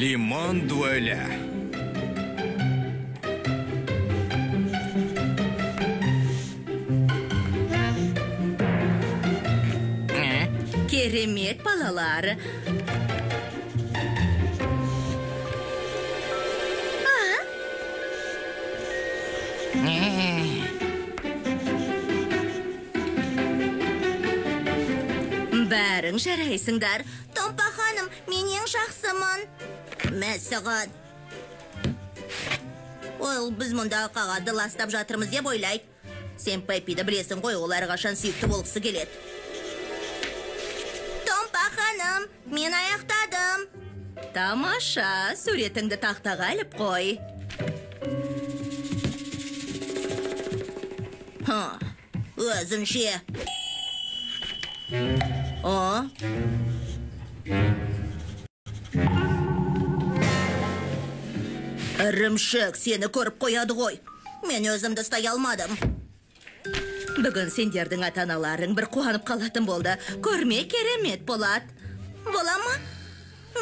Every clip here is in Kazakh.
Лимон дуэля. Керемет балалар. Бәрің жарайсыңдар. Томпа ханым, мен ең жақсымын. Мәсіғат. Ол, біз мұнда қағады ластап жатырмыз деп ойлайды. Сен Пеппиді білесің ғой, олар қашан сүйікті болғысы келеді. Томпа ханым, мен аяқтадым. Тамаша, суретіңді тақтаға іліп қой. Өзінше. Ірімшік, сені көріп қояды ғой. Мен өзімді ұстай алмадым. Бүгін сендердің ата-аналарың бір қуанып қалатын болды. Көрме керемет болады. Бола ма?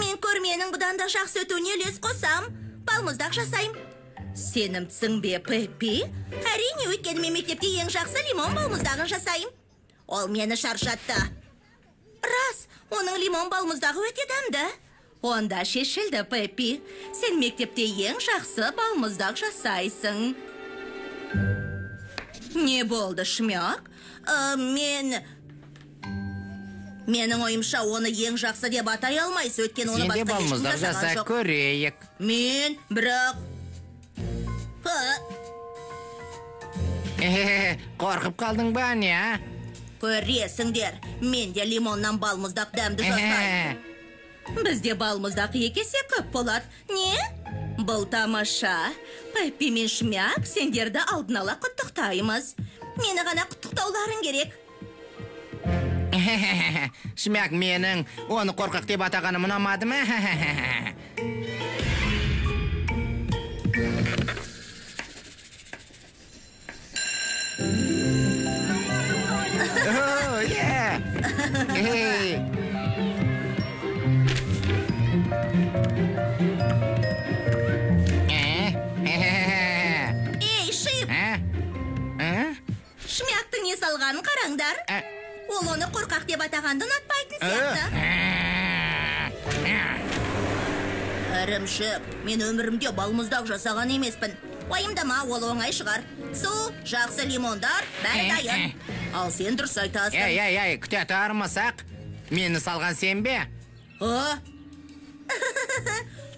Мен көрменің бұдан да жақсы өтуіне үлес қосам. Балмұздақ жасайым. Сенімсің бе, Пеппи? Әрине, өйткені мен мектепте ең жақсы лимон балмұздағын жасайым. Ол мені шаршатты. Рас, оның лимон балмұздағы өте дәмді. Онда шешілді, Пеппи. Сен мектепте ең жақсы балмұздақ жасайсың. Не болды, Шмяк? Менің ойымша оны ең жақсы деп атай алмайсыз, өткен оны басқа ешкім жасаған жоқ. Сенде балмұздақ жаса көрейік. Мен, бірақ... Қорқып қалдың ба, не? Көресіңдер, мен де лимоннан балмұздақ дәмді жасайым. Бізде балмұздақ екесе көп болады. Не? Бұл тамаша. Пеппи мен Шмяк сендерді алдын ала құттықтаймыз. Мені ғана құттықтауларың керек. Шмяк менің оны қорқақ деп атағаным ұнамады ма? Ей, Шип! Шмяктың не салғанын қараңдар. Ол оны қорқақ деп атағанды ұнатпайтын сияқты. Ірімшік, мен өмірімде балмұздақ жасаған емеспін. Уайымдама, ол оңай шығар. Су, жақсы лимондар, бәрі дайын. Ал сен дұрыс айтасың. Ей, күте тармасақ. Мені салған сен бе?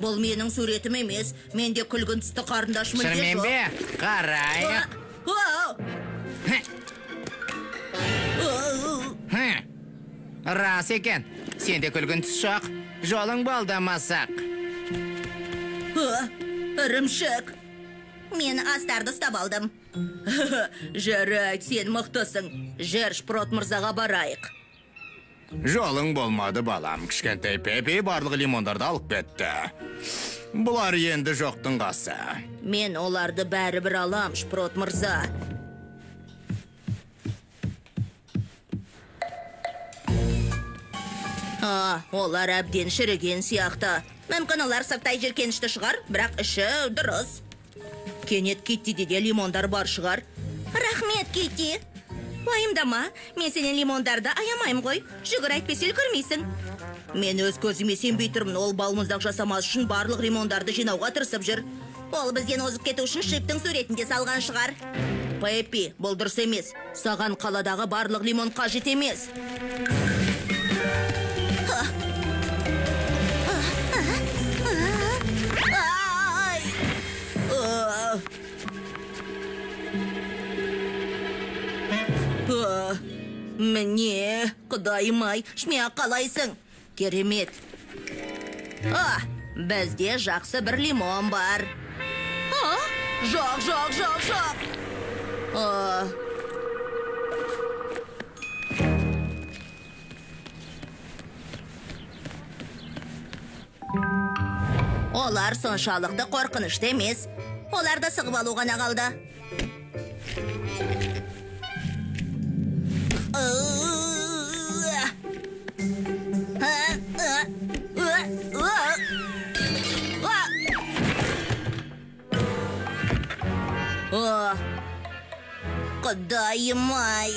Бұл менің суретім емес. Менде күлгін түсті қарындашым мүлде жоқ. Шырмен бе? Қарайық. Рас екен. Сенде күлгін түс жоқ. Жолың балдамасақ. Ірімшік. Мен астарды ұстап алдым. Жарайды, сен мықтысың. Жер Шпрот мырзаға барайық. Жолың болмады, балам. Кішкентай Пеппи барлық лимондарды алып кетті. Бұлар енді жоқтың қасы. Мен оларды бәрібір алам, Шпрот мырза. Олар әбден шіріген сияқты. Мүмкін олар сырттай жеркенішті шығар, бірақ іші дұрыс. Кенет Киттиде де лимондар бар шығар. Рахмет, Китти. Уайымдама, мен сенен лимондарды аямайым ғой. Жүгір әйтпесе үлгермейсің. Мен өз көзіме сенбей тұрмын. Ол балмұздақ жасамас үшін барлық лимондарды жинауға тырысып жүр. Ол бізден озып кету үшін Шиптің суретінде салған шығар. Пеппи, бұл дұрыс емес. Саған қаладағы барлық лимон қажет емес. Міне, құдайым-ай, Шмяк қалайсың? Керемет. Бізде жақсы бір лимон бар. Жоқ. Олар соншалықты қорқынышты емес. Оларды сығып алу ғана қалды. Құдайым-ай.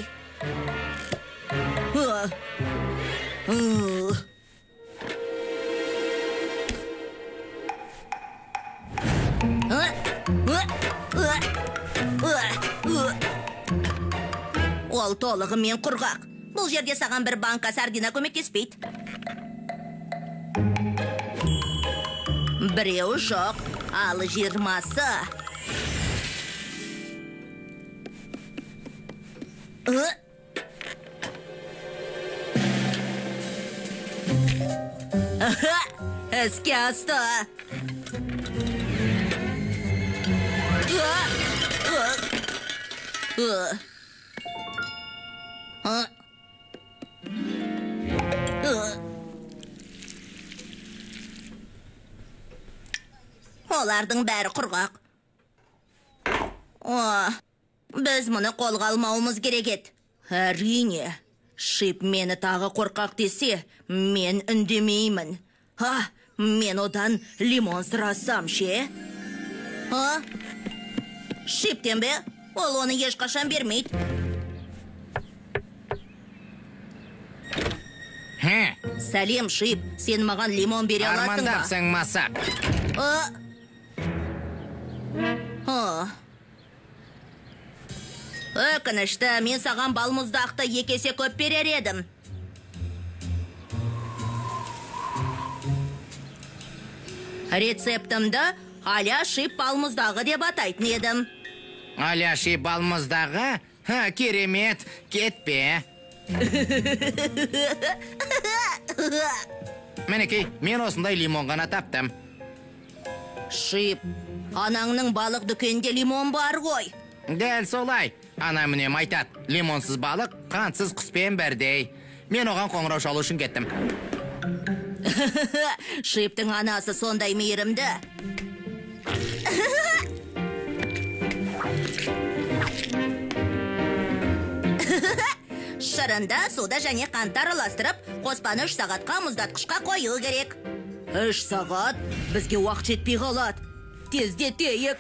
Ол толығымен құрғақ. Бұл жерде саған бір банка сардина көмектеспейді. Біреу жоқ, ал 20-сы. Іске асты. Олардың бәрі құрғақ. Біз мұны қолға алмауымыз керек еді. Әрине, Шип мені тағы қорқақ десе, мен үндемеймін. Мен одан лимон сұрасам ше? Шиптен бе? Ол оны ешқашан бермейді. Сәлем, Шип, сен маған лимон бере аласың ба? Армандапсың, Масақ. Өкінішті, мен саған балмұздақты екесе көп берер едім. Рецептімді Аля Шип балмұздағы деп атайтын едім. Аля Шип балмұздағы? Керемет, кетпе. Мінекей, мен осындай лимон ғана таптым. Шип, анаңның балық дүкенде лимон бар ғой. Дәл солай. Ана мінем айтады, лимонсыз балық, қантсыз құспен бірдей. Мен оған қоңырау шалу үшін кеттім. Шиптің анасы сондай мейірімді. Шырында, суда және қантты араластырып, қоспаны 3 сағатқа мұздатқышқа қою керек. 3 сағат? Бізге уақыт жетпей қалады. Тездетейік.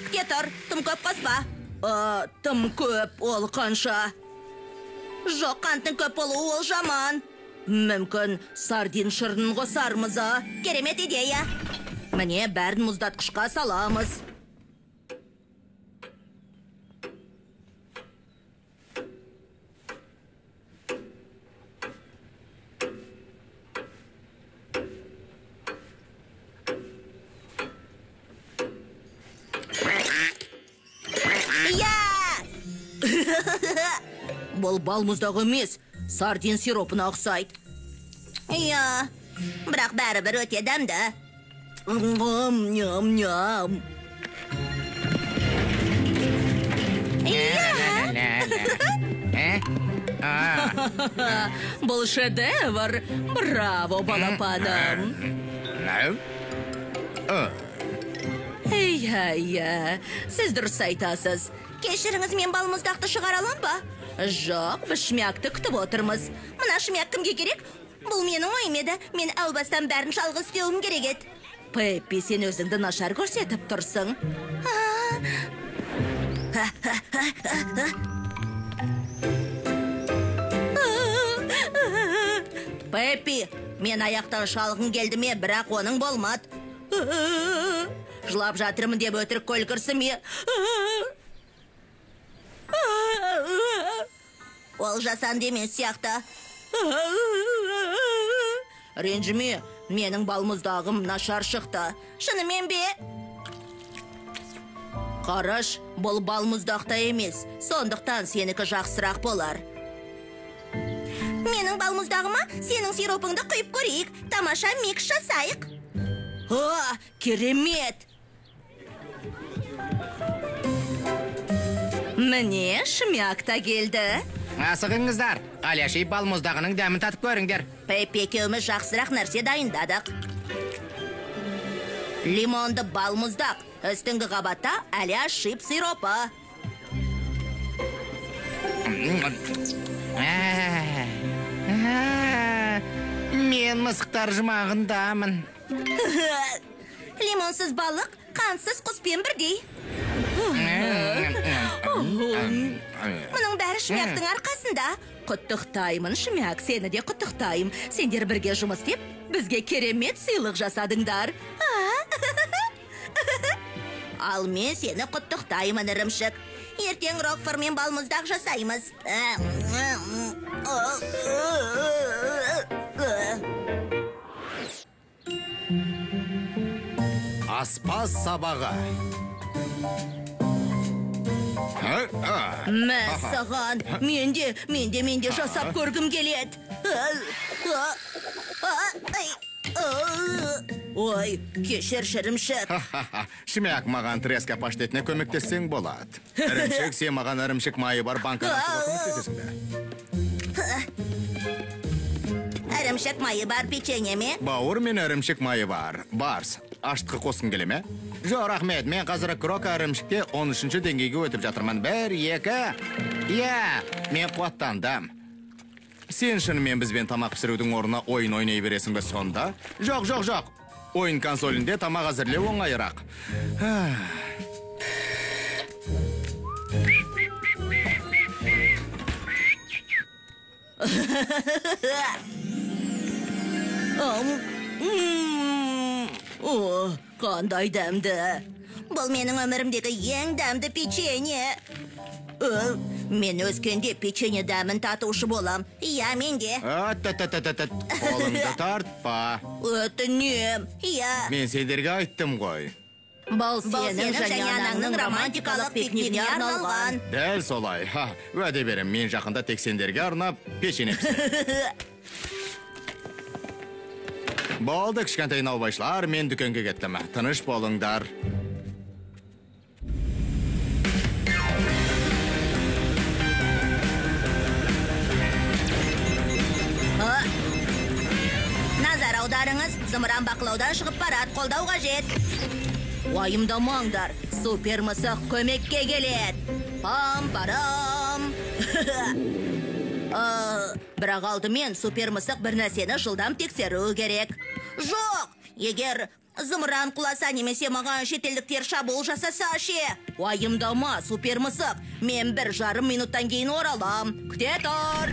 Кте тұр, тым көп қоспа. Тым көп, ол қанша? Жоқ, қанттың көп болуы ол жаман. Мүмкін сардин шырынын қосармыз, Керемет идея. Міне, бәрін мұздатқышқа саламыз. Бұл балмұздағы емес, сардин сиропына ұқсайды. Бірақ бәрібір өте дәмді. Ням-ням. Бұл шедевр. Браво, балапаным. Сіз дұрыс айтасыз. Кешіріңіз, мен балмұздақты шығара алам ба? Жоқ, біз шмякты күтіп отырмыз. Мына шмяк кімге керек? Бұл менің ойым еді. Мен әу бастан бәрін жалғыз істеуім керек еді. Пеппи, сен өзіңді нашар көрсетіп тұрсың. Пеппи, мен аяқтан шалғын келді ме, бірақ оның болмады. Жылап жатырмын деп өтірік көлгірсі ме? Ол жасанды емес сияқты. Ренжіме, менің балмұздағым нашар шықты. Шынымен бе? Қараш, бұл балмұздақта емес, сондықтан сенікі жақсырақ болар. Менің балмұздағыма сенің сиропыңды құйып көрейік. Тамаша микс жасайық. Керемет! Міне, шмяк та келді. Асығыңыздар, Аля Шип балмұздағының дәмін татып көріңдер. Пеппи екеуміз жақсырақ нәрсе дайындадық. Лимонды балмұздақ, үстіңгі қабатта Аля Шип сиропы. Мен мысықтар жұмағындамын. Лимонсыз балық, қансыз құспен бірдей. Мұның бәрі Шмяктың арқасында. Құттықтаймын, Шмяк, сені де құттықтайым. Сендер бірге жұмыс істеп, бізге керемет сыйлық жасадыңдар. Ал мен сені құттықтаймын, ірімшік. Ертең Рокфор мен балмұздақ жасаймыз. Аспаз сабағы. Мә саған, менде жасап көргім келеді. Ой, кешір шірімшік. Шмяк, маған треска паштетіне көмектессең болады. Ірімшік, сен маған ірімшік майы бар банканы көмектесесің бе? Ірімшік майы бар печенье ме? Бауыр мен ірімшік майы бар. Барс, аштықы қосын келе ме? Жо, рахмет, мен қазір Крока ірімшікте 13-ші деңгейге өтіп жатырмын. 1, 2... Иә, мен қуаттандым. Сен шынымен бізбен тамақ пісірудің орнына ойын ойнай бересің бе сонда? Жоқ. Ойын консолінде тамақ әзірлеу оңайырақ. Қандай дәмді. Бұл менің өмірімдегі ең дәмді печенье. Мен өскенде печенье дәмін татушы болам. Иә, менде. Қолыңды тартпа. Өтінем. Иә. Мен сендерге айттым ғой. Бұл Сенің және анаңның романтикалық пикникіне арналған. Дәл солай. Уәде берем, мен жақында тек сендерге арнап печенье пісірем. Болды, кішкентай наубайшылар, мен дүкенге кеттім. Тыныш болыңдар. Назар аударыңыз, зымыран бақылаудан шығып барат, қолдау қажет. Уайымдамаңдар, супер мысық көмекке келеді. Пам-парам. Бірақ алдымен супер мысық бір нәрсені жылдам тексеру керек. Жоқ, егер зымыран құласа немесе маған шетелдіктер шабуыл жасаса ше. Уайымдама, супер мысық. Мен 1,5 минуттан кейін оралам. Күте тұр.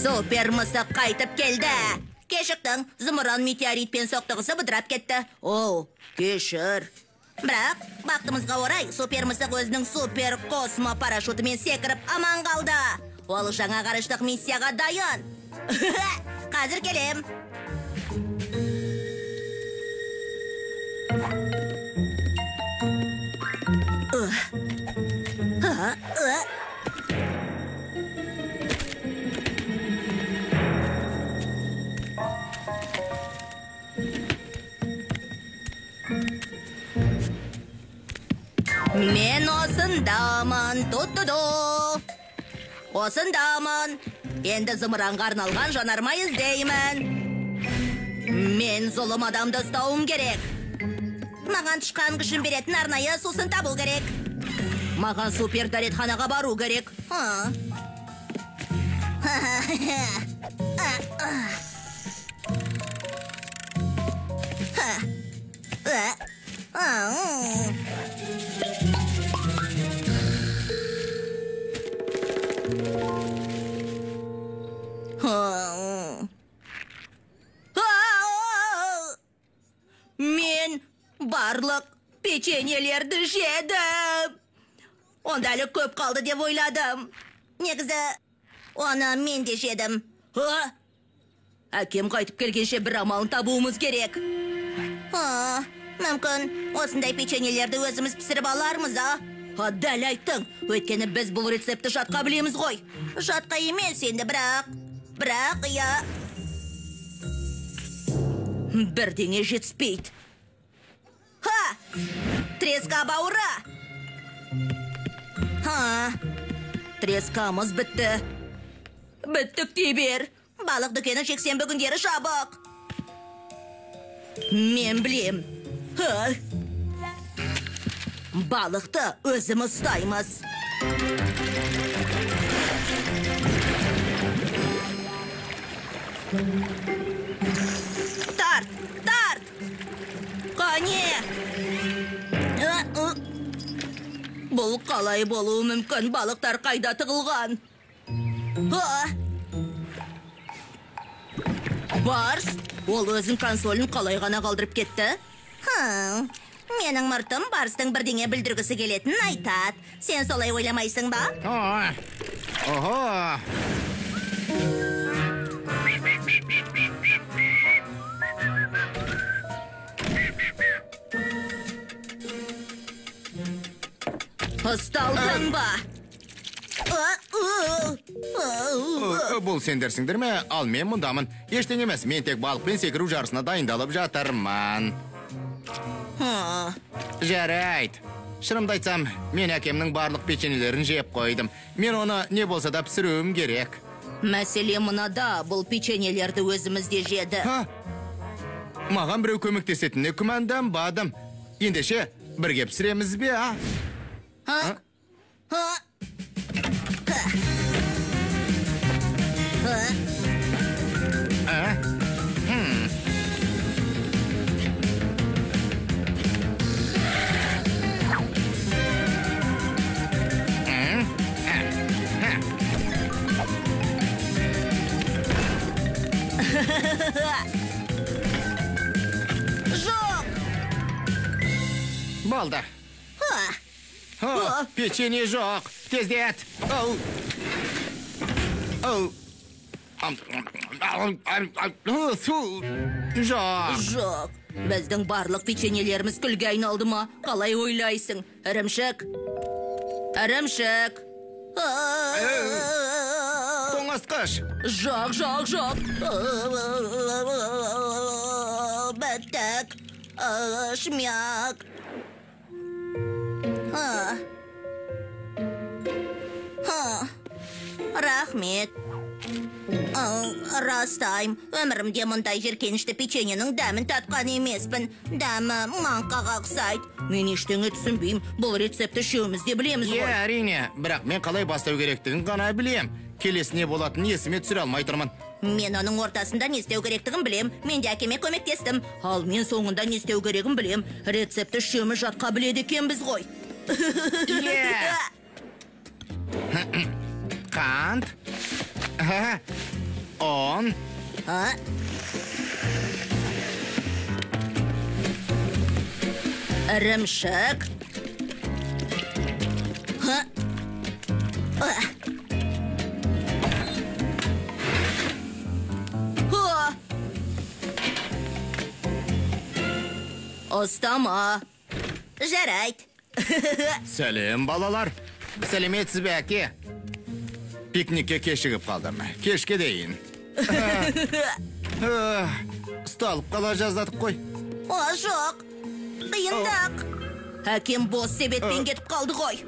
Супер мысық қайтып келді. Кешіктің, зымыран метеоритпен соқтығысы бұдырап кетті. О, кешір. Бірақ, бақтымызға орай, супер мысық өзінің супер космо парашютымен секіріп аман қалды. Ол жаңа ғарыштық миссияға дайын. Қазір келем. Мен осындамын, тұт-тұду. Осындамын. Енді зымыранға арналған жанармай іздеймін. Мен зұлым адамды ұстауым керек. Маған тышқан күшін беретін арнайы сусын табу керек. Маған супер дәретханаға бару керек. Мен барлық печеньелерді жедім. Онда әлі көп қалды деп ойладым. Негізі, оны мен де жедім. Әкем қайтып келгенше бір амалын табуымыз керек. Мүмкін, осындай печеньелерді өзіміз пісіріп алармыз, Дәл айттың, өйткені біз бұл рецепті жатқа білеміз ғой. Жатқа емес енді, бірақ, я... Бірдеңе жетіспейді. Треска бауыры! Трескамыз бітті. Біттік дей бер. Балық дүкені жексенбі күндері жабық. Мен білем. Балықты өзіміз ұстаймыз. Тарт, тарт. Қане. Бұл қалай болуы мүмкін, балықтар қайда тығылған? Барс, ол өзін консолін қалай ғана қалдырып кетті? Менің мұртым Барстың бірдеңе білдіргісі келетін айтады. Сен солай ойламайсың ба? Ого! Ұсталдың ба? Бұл сендерсіңдер ме? Ал мен мұндамын. Ештеңе емес, мен тек балықпен секіру жарысына дайындалып жатырман. Жарайды. Шынымды айтсам, мен әкемнің барлық печенелерін жеп қойдым. Мен оны не болса да пісіруім керек. Мәселе мынада, бұл печенелерді өзімізде жеді. Маған біреу көмектесетініне күмәнданбадым. Ендеше, бірге пісіреміз бе, Жоқ. Болды. Печенье жоқ. Тездет. Жоқ. Жоқ. Біздің барлық печенелеріміз күлге айналды ма? Қалай ойлайсың? Ірімшік? Ірімшік? Тоңазтқыш. Жоқ. Біттік. Шмяк. Рахмет. Растайым, өмірімде мұндай жеркенішті печеньенің дәмін татқан емеспін. Дәмі маңқаға ұқсайды. Мен ештеңе түсінбеймін. Бұл рецепті үшеумізде білеміз ғой. Әрине, бірақ мен қалай бастау керектігін ғана білем. Келесі не болатынын есіме түсіре алмай тұрмын. Мен оның ортасында не істеу керектігін білем. Мен де әкеме көмектестім. Ал мен соңында не істеу керегін білем. Рецепті үшеуміз жатқа біледі екенбіз ғой. Қант. 10. Ірімшік. Остама. Жарайды. Сәлем, балалар. Сәлеметсіз бе, әке? Пикникке кешігіп қалдым. Кешке дейін. Ұсталып қала жаздадық қой. Жоқ. Қиындық. Әкем бос себетпен кетіп қалды ғой.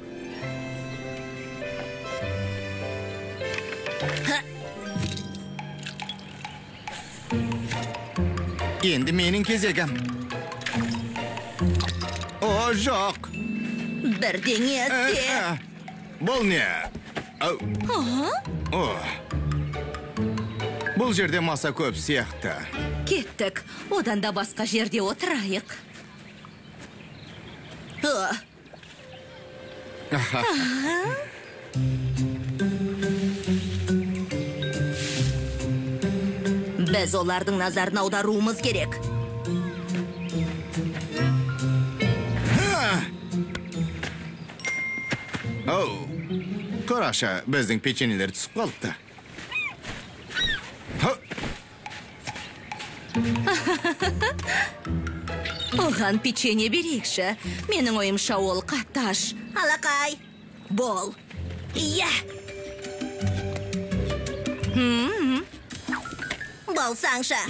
Енді менің кезегім. Жоқ. Бірдеңе істе. Бұл не? Бұл жерде маса көп сияқты. Кеттік. Одан да басқа жерде отырайық. Біз олардың назарын аударуымыз керек. Қараша, біздің печенелер түсіп қалыпты. Оған печенье берейікші. Менің ойымша ол қаташ. Алақай. Бол. Иә. Болсаңша.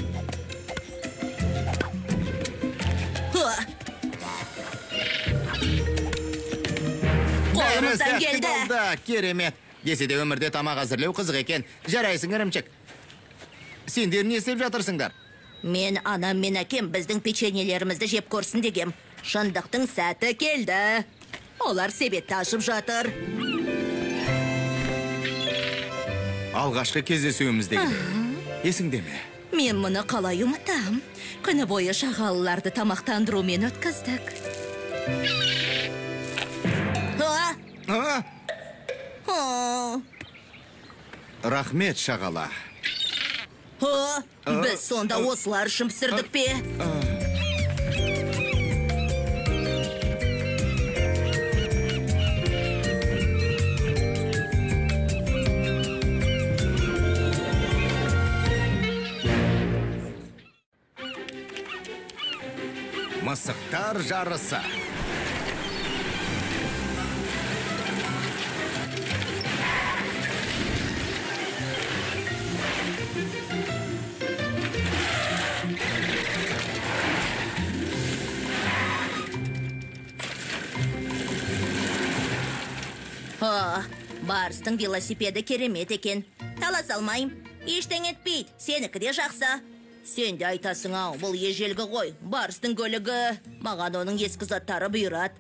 Қолым қолымыздан келді. Болды, керемет. Десе де өмірде тамақ әзірлеу қызық екен. Жарайсың, ірімшік. Сендер не істеп жатырсыңдар? Мен анам мен әкем біздің печеньелерімізді жеп көрсін дегем. Шындықтың сәті келді. Олар себетті ашып жатыр. Алғашқы кездесуіміздегі. Есіңде ме? Мен мұны қалай ұмытам? Күні бойы шағалыларды тамақтандырумен өткіздік. А? Рахмет, шағала. Біз сонда осылар үшін пісірдік пе? Мысықтар жарысы. Барстың велосипеді керемет екен. Талас алмайым. Ештең етпейді. Сенікі де жақсы. Сен де айтасың ау, бұл ежелгі ғой. Барстың көлігі. Маған оның ескі заттары бұйырады.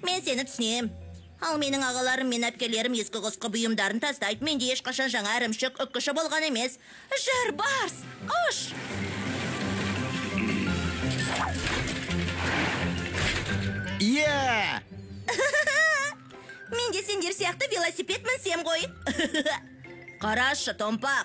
Мен сені түсінем. Ал менің ағаларым мен әпкелерім ескі құсқы бұйымдарын тастайды. Менде ешқашан жаңа ірімшік үккіші болған емес. Жүр, Барс, ұш! Е! Мен де сендер сияқты велосипед мінсем ғой. Қарашы, томпақ.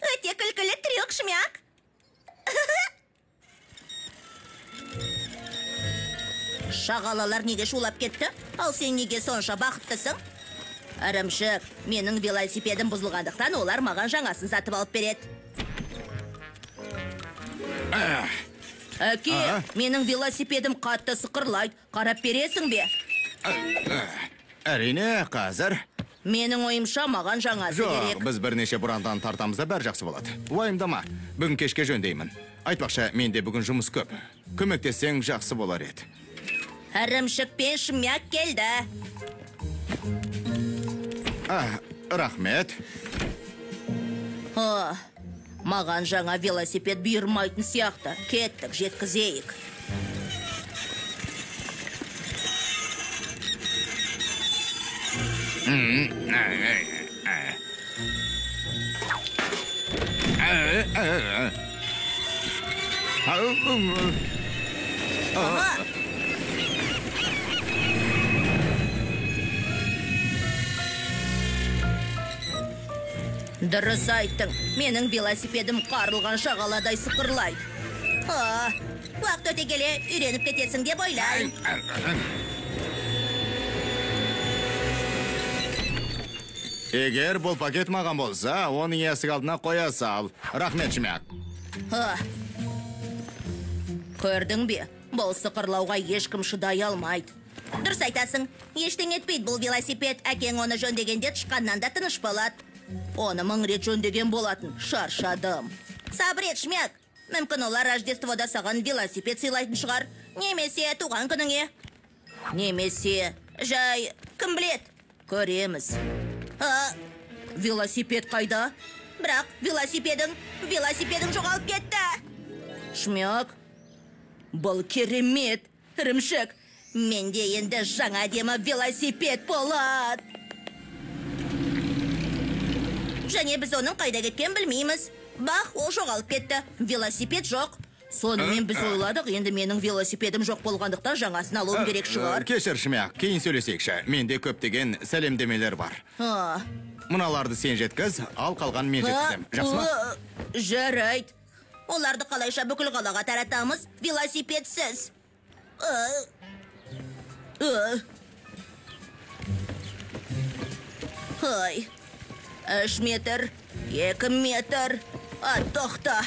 Өте күлкілі трюк, шмяк. Шағалалар неге шулап кетті? Ал сен неге сонша бақыттысың? Ірімшік, менің велосипедім бұзылғандықтан олар маған жаңасын сатып алып береді. Әке, менің велосипедім қатты сықырлайды. Қарап бересің бе? Әрине, қазір. Менің ойымша маған жаңасы керек. Жоқ, біз бірнеше бұрандан тартамызда бәр жақсы болады. Уайымдама, бүгін кешке жөндеймін. Айтпақша, менде бүгін жұмыс көп. Көмектессең жақсы болар еді. Ірімшік пен шмяк келді. Рахмет. Маған жаңа велосипед бұйырмайтын сияқты. Кеттік, жеткізейік. Дұрыс айттың, менің велосипедім қарылған шағаладай сықырлайды. Уақыт өте келе үйреніп кетесің деп ойлайым. Егер бұл пакет маған болса, оны есік алдына қоя сал. Рахмет, шмяк. Көрдің бе, бұл сықырлауға ешкім шыдай алмайды. Дұрыс айтасың, ештең етпейді бұл велосипед. Әкең оны жөндегенде тышқаннан да тыныш болады. Оны 1000 рет жөндеген болатын, шаршадым. Сабыр ет, шмяк. Мүмкін олар Рождествода саған велосипед сыйлайтын шығар. Немесе туған күніңе. Немесе жай, кім білет? Көреміз. Велосипед қайда? Бірақ велосипедың жоғалып кетті. Шмяк, бұл керемет. Ірімшік, менде енді жаңа демі велосипед болады. Және біз оның қайда кеткен білмейміз. Бақ, ол жоғалып кетті. Велосипед жоқ. Сонымен біз ойладық, енді менің велосипедім жоқ болғандықтан жаңасын алуым керек шығар. Кешір, шмяк, кейін сөйлесекші. Менде көптеген сәлемдемелер бар. Мұналарды сен жеткіз, ал қалған мен жеткізем. Жақсы ма? Жарайды. Оларды қалайша бүкіл қалаға таратамыз, велосипедсіз. 3 метр, 2 метр. Тоқта.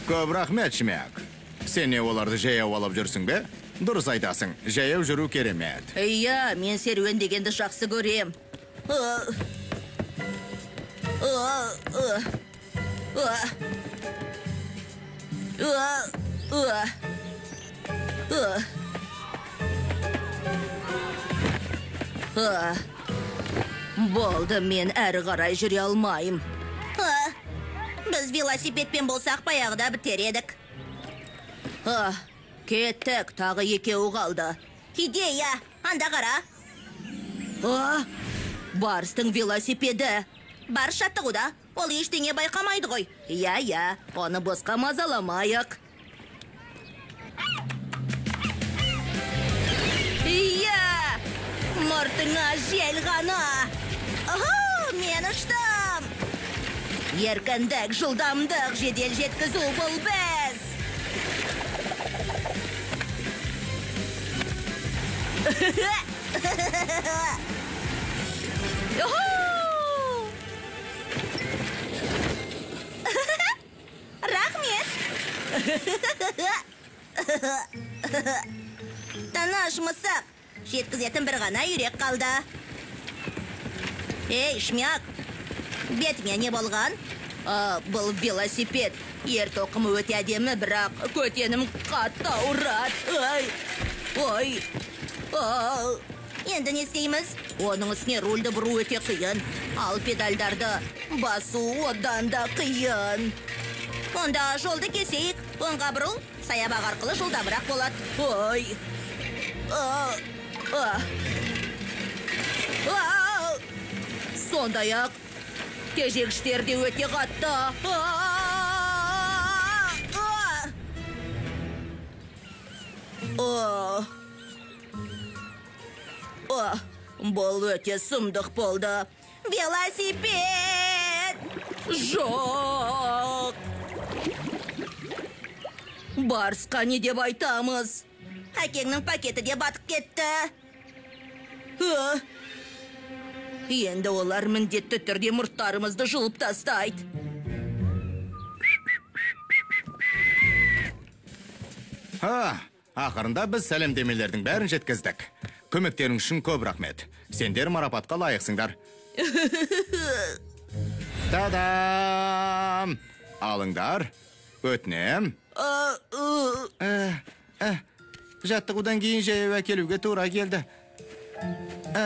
Көп рахмет, шмяк. Сен не оларды жаяу алып жүрсің бе? Дұрыс айтасың, жаяу жүру керемет. Иә, мен серуен дегенді жақсы көрем. Болды, мен әрі қарай жүре алмайым. Біз велосипедпен болсақ баяғыда бітер едік. Кеттік, тағы екеуі қалды. Идея, анда қара. Барстың велосипеді. Барс жаттығуда, ол ештеңе байқамайды ғой. Я, оны босқа мазаламайық. Мұртыңа жел ғана. Мен ұштым. Еркіндік, жылдамдық, жедел жеткізу бұл біз. Рахмет. Таныш мысық. Жеткізетін бір ғана үйрек қалды. Ей, Шмяк, бетіңе не болған? Бұл велосипед. Ер тоқымы өте әдемі, бірақ көтенім қатты ауырады. Ой. Енді не істейміз? Оның үстіне рульді бұру өте қиын. Ал педальдарды басу одан да қиын. Онда жолды кесейік. Оңға бұрыл, саябақ арқылы жылдамырақ болады. Ой. Сондай-ақ тежегіштер де өте қатты. Бұл өте сұмдық болды. Велосипед! Жоқ! Барсқа не деп айтамыз? Әкеңнің пакеті де батып кетті. Енді олар міндетті түрде мұрттарымызды жұлып тастайды. Ақырында біз сәлемдемелердің бәрін жеткіздік. Көмектерің үшін көп рахмет. Сендер марапатқа лайықсыңдар. Тадам! Алыңдар. Өтінем. Жаттығудан кейін жаяу әкелуге тура келді.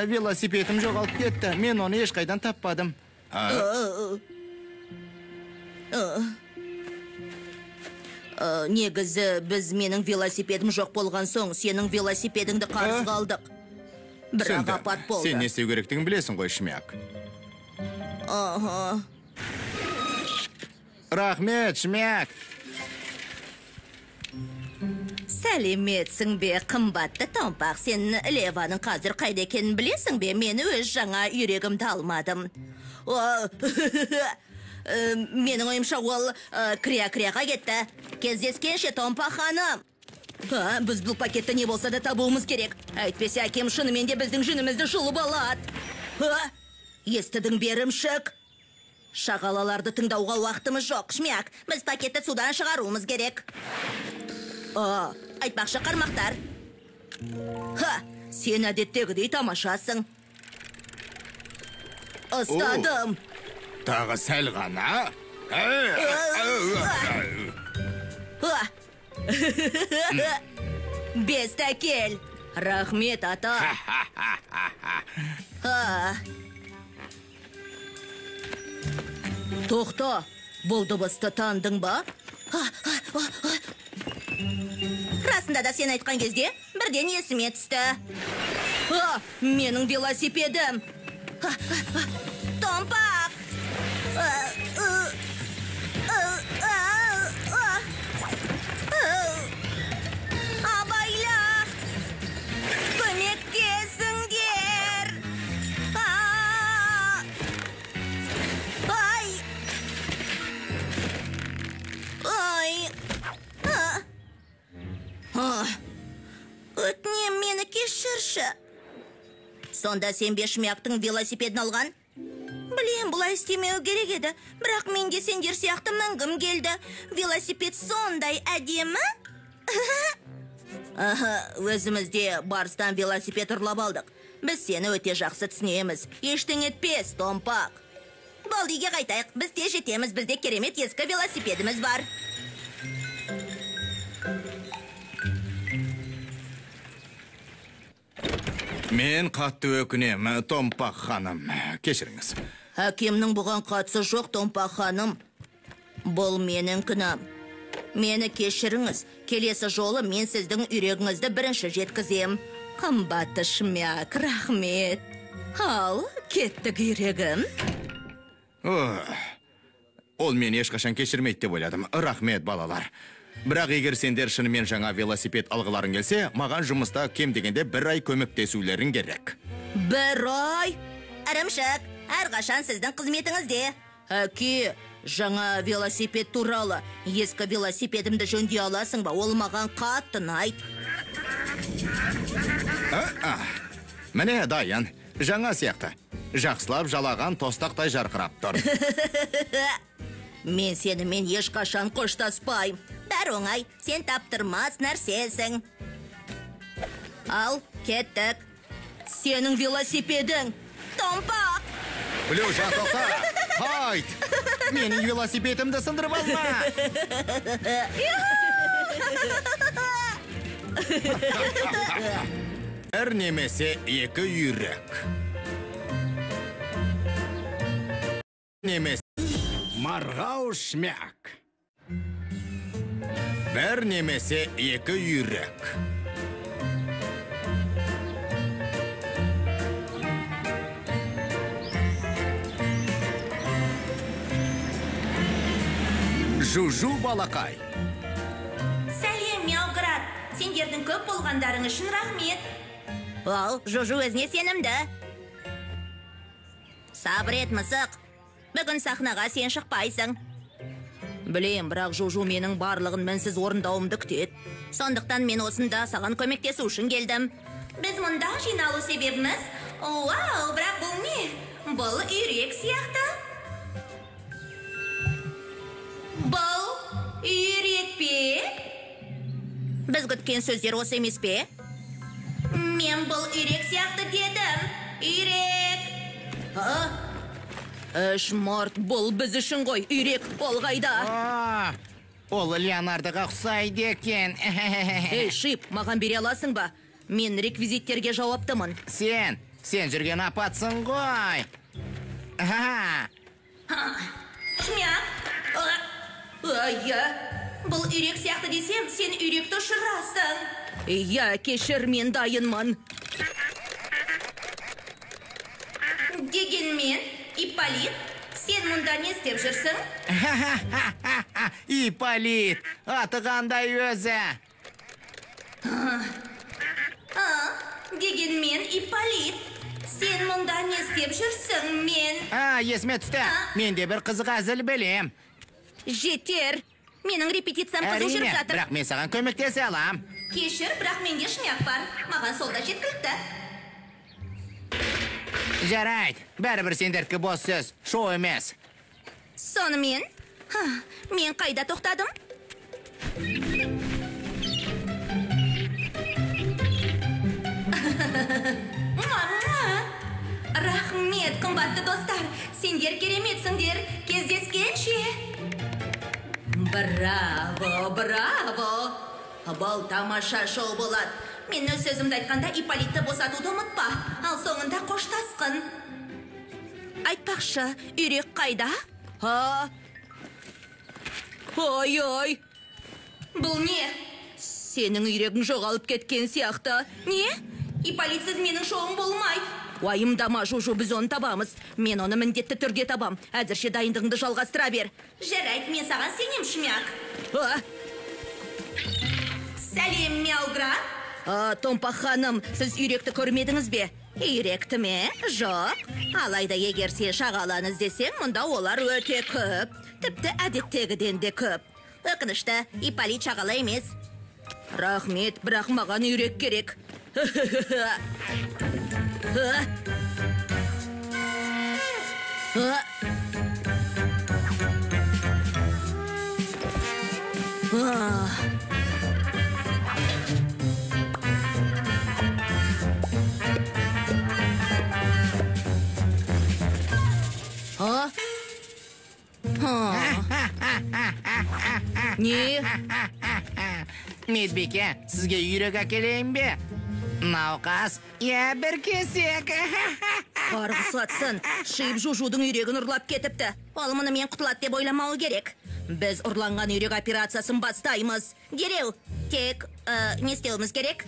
Велосипедім жоғалып кетті. Мен оны ешқайдан таппадым. Негізі біз менің велосипедім жоқ болған соң, сенің велосипедіңді қарызға алдық. Бірақ апат болды. Сен не істеу керектігін білесің ғой, Шмяк. Рахмет, Шмяк. Сәлеметсің бе, қымбатты Томпақ. Сен Леваның қазір қайда екенін білесің бе? Мен өз жаңа үйрегімді алмадым. Менің ойымша ол крия-крияға кетті. Кездескенше, Томпақ ханым. Біз бұл пакетті не болса да табуымыз керек. Әйтпесе әкем шынымен де біздің жүнімізді жұлып алады. Естідің берімшік? Шағалаларды тыңдауға уақытымыз жоқ. Шмяк, біз пакетті судан шығаруымыз керек. Айтпақшы қармақтар. Сен әдеттегідей тамашасың. Ұстадым. Тағы сәл ғана. Бес тәкел. Рахмет, ата. Тоқта, бұл дыбысты тандың ба? Расында да сен айтқан кезде бірден есіме түсті. Менің велосипедім. Томпақ! Абайла! Көмектесіңдер! Өтінем, мені кешірші. Сонда сен бе Шмяктың велосипедін алған? Білем, бұлай істемеу керек еді. Бірақ менде сендер сияқты мінгім келді. Велосипед сондай әдемі. Өзімізде Барстан велосипед ұрлап алдық. Біз сені өте жақсы түсінеміз. Ештеңе етпес, Томпақ. Болды, үйге қайтайық. Біз тез жетеміз. Бізде керемет ескі велосипедіміз бар. Мен қатты өкінем, Томпақ ханым. Кешіріңіз. Әкемнің бұған қатысы жоқ, Томпақ ханым. Бұл менің күнәм. Мені кешіріңіз. Келесі жолы мен сіздің үйрегіңізді бірінші жеткізем. Қымбатты Шмяк, рахмет. Ал, кеттік үйрегім. Ол мен ешқашан кешірмейді деп ойладым. Рахмет, балалар. Бірақ егер сендер шынымен жаңа велосипед алғыларың келсе, маған жұмыста кем дегенде 1 ай көмектесулерің керек. 1 ай? Ірімшік, әрқашан сіздің қызметіңізде. Әке, жаңа велосипед туралы. Ескі велосипедімді жөндей аласың ба? Ол маған қатты ұнайды. Міне дайын, жаңа сияқты. Жақсылап жалаған тостақтай жарқырап тұр. Мен сенімен ешқашан қоштаспайым. Бәрі оңай, сен таптырмас нәрсесің. Ал, кеттік. Сенің велосипедің. Томпақ! Плюша, тоқта! Хайт! Менің велосипедімді сындырып алма! Бір немесе 2 үйрек. Немесе марғау Шмяк. Бір немесе 2 үйрек. Жужу балақай. Сәлем, Мяуград. Сендердің көп болғандарың үшін рахмет. Ал, Жужу өзіне сенімді. Сабыр ет, мысық. Бүгін сахнаға сен шықпайсың. Білем, бірақ Жужу менің барлығын мінсіз орындауымды күтеді. Сондықтан мен осында саған көмектесу үшін келдім. Біз мұнда жиналу себебіміз? Вау, бірақ бұл не? Бұл үйрек сияқты. Бұл үйрек пе? Біз күткен сөздер осы емес пе? Мен бұл үйрек сияқты дедім. Үйрек! Шмарт, бұл біз үшін ғой. Үйрек, ол қайда? Ол Леонардоға ұқсайды екен. Ей, Шип, маған бере аласың ба? Мен реквизиттерге жауаптымын. Сен жүрген апатсың ғой. Шмяк! Бұл үйрек сияқты десем, сен үйректі ұшырасың. Иә, кешір, мен дайынмын. Дегенмен, Ипполит, сен мұнда не істеп жүрсің? Ипполит, аты қандай өзі? Дегенмен, Ипполит, сен мұнда не істеп жүрсің, мен? Есіме түсті. Мен де бір қызық әзіл білем. Жетер. Менің репетициям қызу жүріп жатыр. Бірақ мен саған көмектесе алам. Кешір, бірақ менде Шмяк бар. Маған сол да жеткілікті. Жарайды, бәрібір сендердікі бос сөз, шоу емес. Сонымен, мен қайда тоқтадым? Рахмет, қымбатты достар. Сендер кереметсіңдер. Кездескенше. Браво, браво. Бұл тамаша шоу болады. Мен өз сөзімді айтқанда Ипполитті босатуды ұмытпа. Ал соңында қоштасқын. Айтпақшы, үйрек қайда? Ой. Бұл не? Сенің үйрегің жоғалып кеткен сияқты. Не? Ипполитсіз менің шоуым болмайды. Уайымдама, Жужу, біз оны табамыз. Мен оны міндетті түрде табам. Әзірше дайындығыңды жалғастыра бер. Жарайды, мен саған сенем, Шмяк. Сәлем, Мяуград. Томпақ ханым, сіз үйректі көрмедіңіз бе? Үйректі ме? Жоқ. Алайда егер сен шағаланы іздесең, мұнда олар өте көп. Тіпті әдеттегіден де көп. Өкінішті, Ипполит шағала емес. Рахмет, бірақ маған үйрек керек. Не? Медбике, сізге үйрек әкелейін бе? Науқас, я бір кесек. Қарғыс атсын, Шип Жужудың үйрегін ұрлап кетіпті. Ол мұны мен құтылады деп ойламау керек. Біз ұрланған үйрек операциясын бастаймыз. Дереу, тек не істеуіміз керек?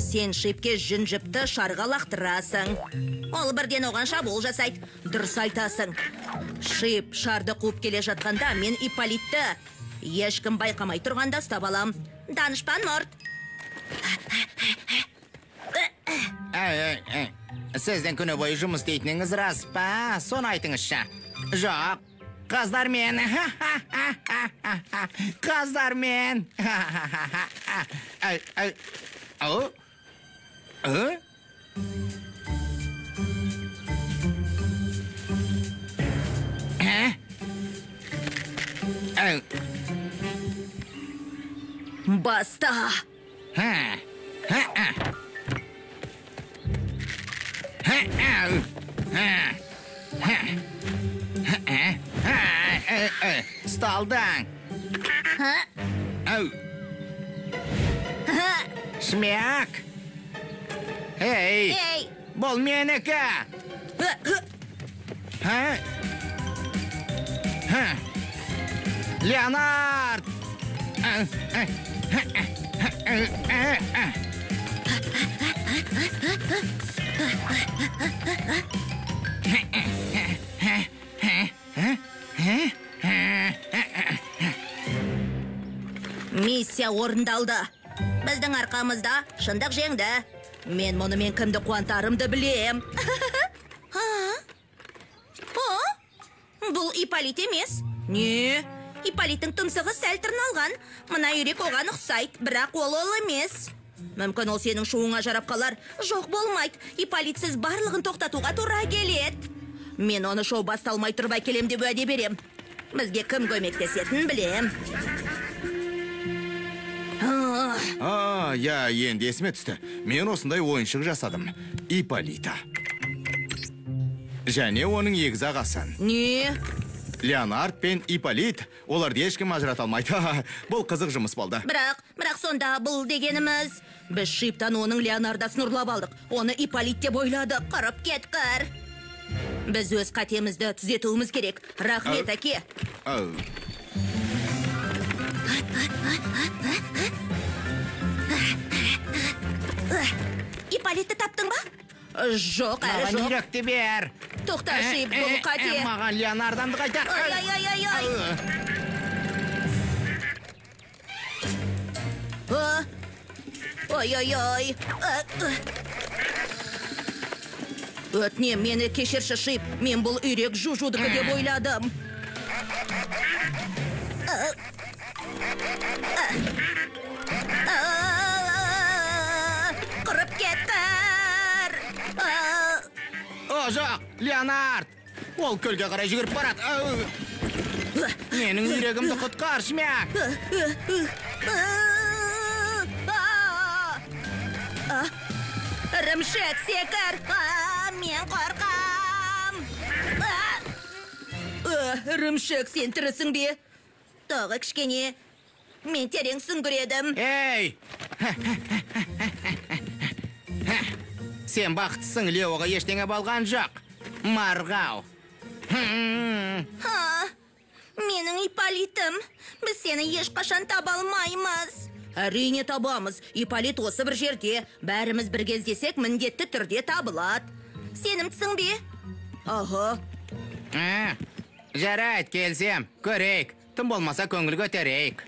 Сен Шипке жүн-жіпті шарға лақтырасың. Ол бірден оған шабуыл жасайды. Дұрыс айтасың. Шип шарды қуып келе жатқанда мен Ипполитті ешкім байқамай тұрғанда ұстап алам. Данышпан мұрт. Сіздің күні бойы жұмыс істейтініңіз рас па? Соны айтыңызшы. Жоқ, қаздармен. Қаздармен. Баста. Сталдан. Шмяк. Эй, Эй! бол менікі. Леонард. Миссия орындалды. Біздің арқамызда шындық жеңді. Мен мұнымен кімді қуантарымды білем. Бұл Ипполит емес. Не? Ипполиттің тұмсығы сәл тырналған. Мына үйрек оған ұқсайды, бірақ ол емес. Мүмкін ол сенің шуыңа жарап қалар. Жоқ, болмайды. Ипполитсіз барлығын тоқтатуға тура келеді. Мен оны шоу басталмай тұрып әкелем деп уәде берем. Бізге кім көмектесетінін білем. Я енді есіме түсті. Мен осындай ойыншық жасадым. Ипполита. Және оның егіз ағасын. Не? Леонард пен Ипполит, оларды ешкім ажырата алмайды. Бұл қызық жұмыс болды. Бірақ сонда бұл дегеніміз. Біз Шиптан оның Леонардасын ұрлап алдық. Оны Ипполит деп ойладық. Қарып кеткір. Біз өз қатемізді түзетуіміз керек. Рахмет, әке. Ипполитті таптың ба? Жоқ, әрі Маған жоқ. үйректі бер. Тоқта, Шип, бұл қате. Маған Леонарданды қайта. Ай. Ой. Өтінем, мені кешірші, Шип. Мен бұл үйрек Жужудікі деп ойладым. Құрып кеттір. Жоқ, Леонард. Ол көлге қарай жүгіріп барады. Менің үйрегімді құтқар, Шмяк. Ірімшік секір. Мен қорқам. Ірімшік, сен тірісің бе? Тағы кішкене. Мен терең сүңгіредім. Эй! Сен бақыттысың, Леоға ештеңе болған жоқ. Марғау. Менің Ипполитім. Біз сені ешқашан таба алмаймыз. Әрине табамыз. Ипполит осы бір жерде. Бәріміз бір кездесек, міндетті түрде табылады. Сенімдісің бе? Аға. Жарайды, келсем. Көрейік. Тым болмаса көңіл көтерейік.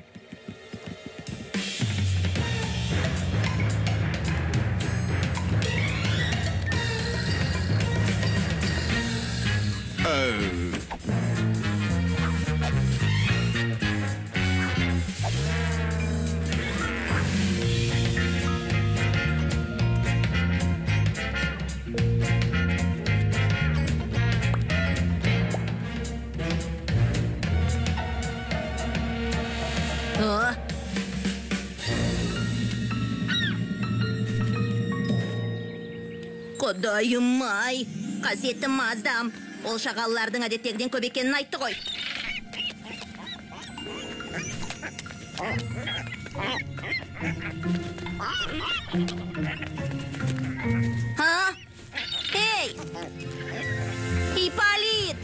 Құдайым-ай, қасиетті маздам. Ол шағалылардың әдеттегіден көп екенін айтты ғой. Ха? Эй! Ипполит!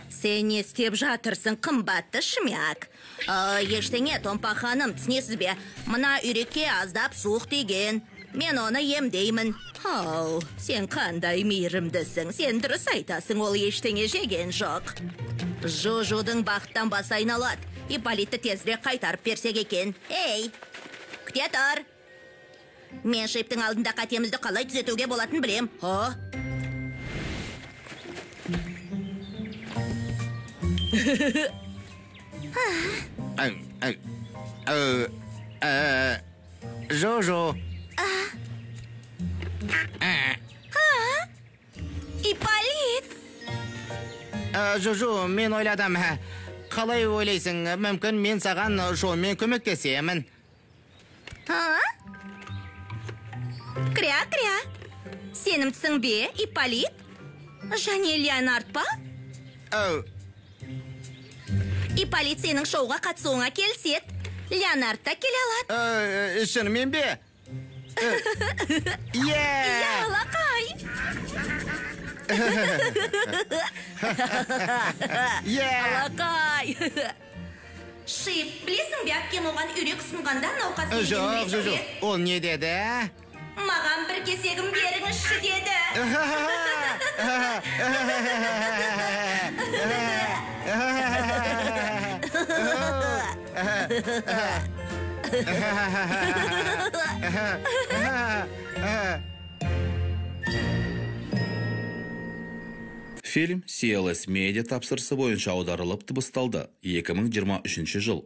Сен не істеп жатырсың, қымбатты шмяк? Ештеңе, Томпа ханым, түсінесіз бе? Мына үйрекке аздап суық тиген. Мен оны емдеймін. Ау, сен қандай мейірімдісің. Сен дұрыс айтасың, ол ештеңе жеген жоқ. Жужудың бақыттан басы айналады. Ипполитті тезірек қайтарып берсек екен. Ей, күте тұр. Мен шептің алдында қатемізді қалай түзетуге болатын білем. Жужу. Ипполит! Жужу, мен ойладым. Қалай ойлайсың? Мүмкін мен саған шоумен көмектесемін. Кря-кря. Сенімсің бе, Ипполит? Және Леонард па? Ипполит сенің шоуға қатысуыңа келсет. Леонард та келе алады. Шынымен бе? Алақай. Алақай. Шип, білесің бе, әпкем оған үйрек ұсынғанда науқас екенін Жоқ, ол не деді? Маған бір кесегім беріңізші деді. Фильм CLS Media тапсырысы бойынша аударылып дыбысталды. 2023 жыл.